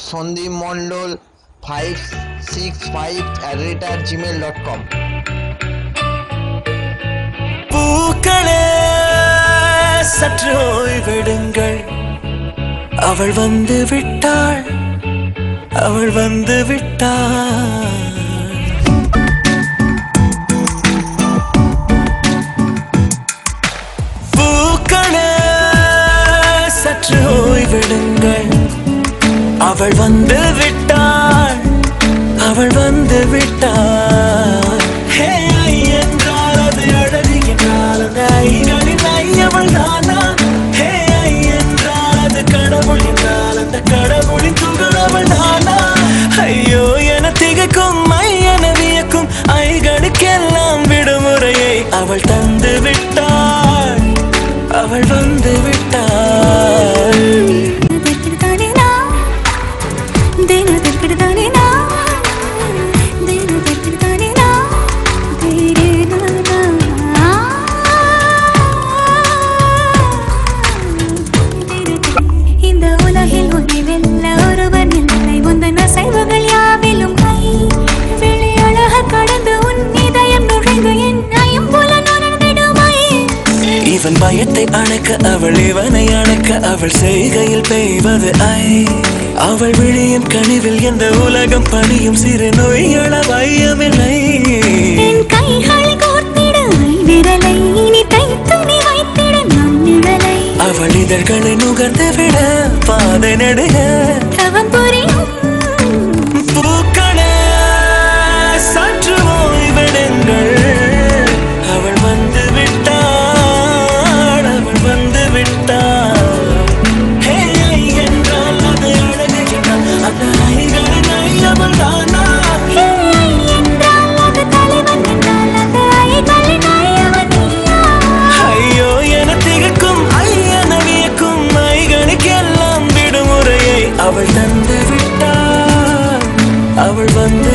sandipmondol 565@gmail.com. பூக்களே சற்று ஓய்வெடுங்கள், அவள் வந்து விட்டாள், அவள் வந்து விட்டாள். பூக்களே சற்று ஓய்வெடுங்கள், அவள் வந்து விட்டாள், அவள் வந்து விட்டாள். ஹே என்றால் அது அழகு என்றால் அந்த ஐகளின் ஐயவள் தானா? ஹே என்றால் அது கடவுள் என்றால் அந்த கடவுளின் துகள் அவள் தானா? ஐயோ என திகைக்கும் ஐயன வியக்கும் ஐகளுக்கெல்லாம் விடுமுறையை அவள் தந்து விட்டாள், அவள் வந்து விட்டாள். இவன் பயத்தை அணைக்க அவள் இவனை அணைக்க அவள் செய்கையில் பெய்வது ஐ. அவள் விழியின் கனிவில் எந்த உலகம் பணியும் சிறு நோய்கள வையமில்லை. அவள் இதழ்களை நுகர்ந்து விட பாதை நடுக பூக்களே சற்று ஓய்வெடுங்கள், அவள் வந்து விட்டாள், அவள் வந்து விட்டாள். ஹே என்றால் அது அழகு என்றால் அந்த ஐகளின் ஐயவள் தானா? ஐயோ என திகக்கும் ஐயன வியக்கும் ஐகளுக்கெல்லாம் விடுமுறையை அவள் தந்து விட்டாள், அவள் வந்து